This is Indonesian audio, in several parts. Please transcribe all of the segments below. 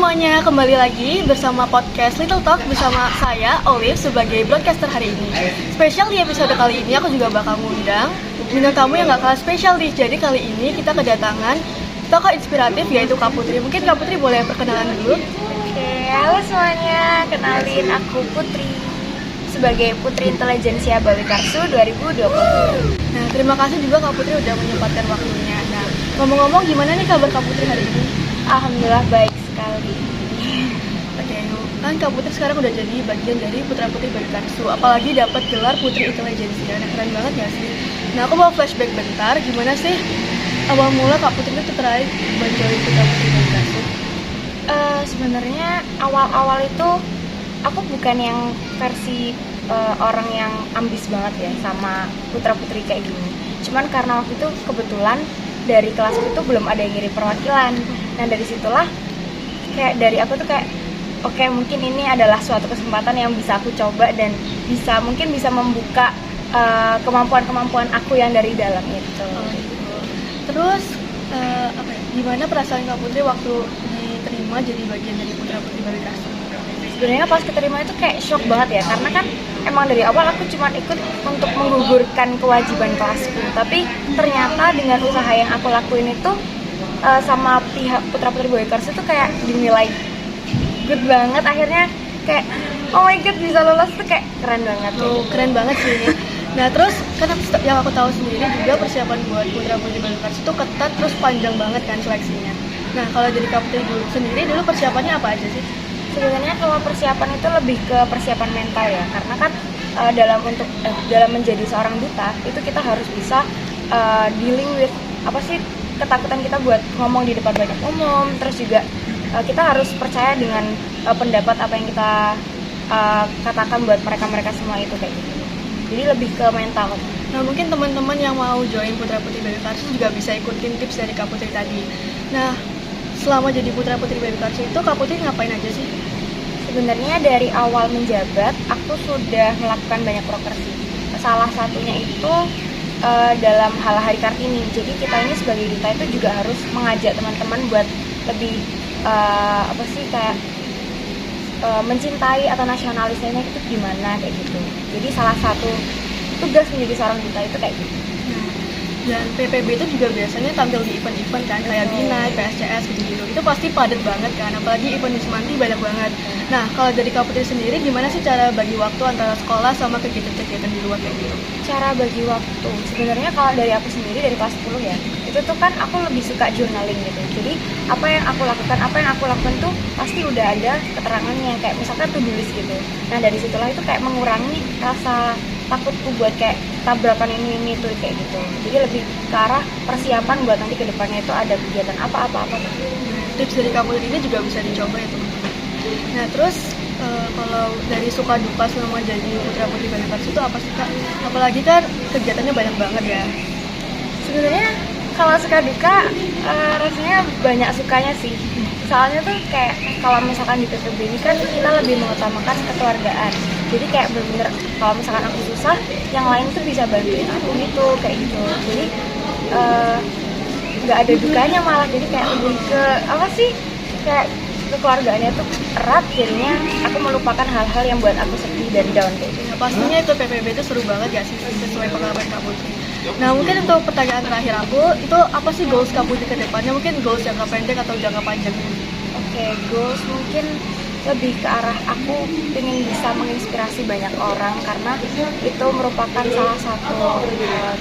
semuanya, kembali lagi bersama podcast Little Talk bersama saya, Olive, sebagai broadcaster hari ini. Spesial di episode kali ini, aku juga bakal ngundang bintang tamu yang gak kalah spesial nih. Jadi kali ini kita kedatangan tokoh inspiratif yaitu Kak Putri. Mungkin Kak Putri boleh perkenalan dulu? Oke, halo semuanya, kenalin aku Putri sebagai Putri Intelijensia Bawi Karsu 2020. Nah, terima kasih juga Kak Putri udah menyempatkan waktunya. Nah, ngomong-ngomong gimana nih kabar Kak Putri hari ini? Alhamdulillah baik sekali. Oke, kan Kak Putri sekarang udah jadi bagian dari Putra-Putri Bawi Karsu, apalagi dapat gelar Putri Intelijensia. Nah, keren banget gak sih? Nah, aku mau flashback bentar, gimana sih awal mula Kak Putri itu tertarik join Putra-Putri Bawi Karsu? Sebenarnya awal-awal itu aku bukan yang versi orang yang ambis banget ya sama putra-putri kayak gini. Cuman karena waktu itu kebetulan dari kelasku itu belum ada yang ngirim perwakilan. Nah dari situlah kayak dari aku tuh kayak oke, mungkin ini adalah suatu kesempatan yang bisa aku coba dan mungkin bisa membuka kemampuan-kemampuan aku yang dari dalam itu. Terus gimana perasaan Kak Putri waktu diterima jadi bagian dari Putra-Putri Bawi Karsu? Sebenarnya pas keterima itu kayak shock banget ya, karena kan emang dari awal aku cuma ikut untuk menggugurkan kewajiban kelasku, tapi ternyata dengan usaha yang aku lakuin itu sama pihak Putra-Putri Bawi Karsu itu kayak dinilai good banget. Akhirnya kayak oh my god, bisa lolos tuh kayak keren banget. Keren banget sih ini. Nah terus kan yang aku tahu sendiri juga persiapan buat Putra-Putri Bawi Karsu itu ketat terus panjang banget kan seleksinya. Nah kalau dari Kak Putri dulu persiapannya apa aja sih? Sebenarnya kalau persiapan itu lebih ke persiapan mental ya, karena kan dalam menjadi seorang duta itu kita harus bisa dealing with apa sih ketakutan kita buat ngomong di depan banyak umum, terus juga kita harus percaya dengan pendapat apa yang kita katakan buat mereka semua itu kayak gitu. Jadi lebih ke mental. Nah mungkin teman-teman yang mau join Putra-Putri Bawi Karsu juga bisa ikutin tips dari Kak Putri tadi. Nah selama jadi Putra-Putri Bawi Karsu itu Kak Putri ngapain aja sih? Sebenarnya dari awal menjabat aku sudah melakukan banyak prokerti. Salah satunya itu dalam hal Hari Kartini. Jadi kita ini sebagai duta itu juga harus mengajak teman-teman buat lebih mencintai atau nasionalismenya itu gimana kayak gitu. Jadi salah satu tugas menjadi seorang duta itu kayak gitu. Dan PPB itu juga biasanya tampil di event-event kan, kayak BINAI, PSCS gitu-gitu. Itu pasti padat banget kan, apalagi event Wismanti banyak banget. Nah, kalau dari Kak Putri sendiri, gimana sih cara bagi waktu antara sekolah sama kegiatan-kegiatan di luar kayak gitu? Cara bagi waktu, sebenarnya kalau dari aku sendiri, dari kelas 10 ya, itu tuh kan aku lebih suka journaling gitu. Jadi, apa yang aku lakukan tuh pasti udah ada keterangannya, kayak misalkan to-do list gitu. Nah, dari situlah itu kayak mengurangi rasa takutku buat kayak tabrakan ini tuh kayak gitu. Jadi lebih ke arah persiapan buat nanti kedepannya itu ada kegiatan apa. Tips dari Kak Putri ini juga bisa dicoba ya teman-teman. Nah terus kalau dari suka duka selama jadi Putra-Putri Bawi Karsu itu apa sih Kak? Apalagi kan kegiatannya banyak banget ya. Sebenarnya kalau suka duka rasanya banyak sukanya sih. Soalnya tuh kayak kalau misalkan di PPB ini kan kita lebih mengutamakan kekeluargaan. Jadi kayak bener-bener kalau misalkan aku susah, yang lain tuh bisa bantuin aku gitu, kayak gitu. Jadi nggak ada dukanya malah, jadi kayak lebih ke apa sih, kayak kekeluargaannya tuh erat, jadinya aku melupakan hal-hal yang buat aku sedih dan down kayak gitu. Nah, pastinya itu PPB itu seru banget gak sih sesuai pengalaman Kak Putri. Nah mungkin untuk pertanyaan terakhir aku, itu apa sih goals Kak Putri ke depannya? Mungkin goals jangka pendek atau jangka panjang? Oke, goals mungkin lebih ke arah aku ingin bisa menginspirasi banyak orang, karena itu merupakan salah satu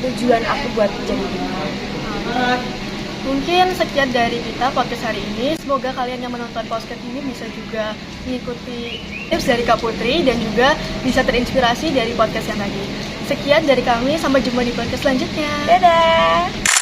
tujuan aku buat jadi duta. Mungkin sekian dari kita podcast hari ini. Semoga kalian yang menonton podcast ini bisa juga mengikuti tips dari Kak Putri dan juga bisa terinspirasi dari podcast yang tadi. Sekian dari kami, sampai jumpa di podcast selanjutnya. Dadah!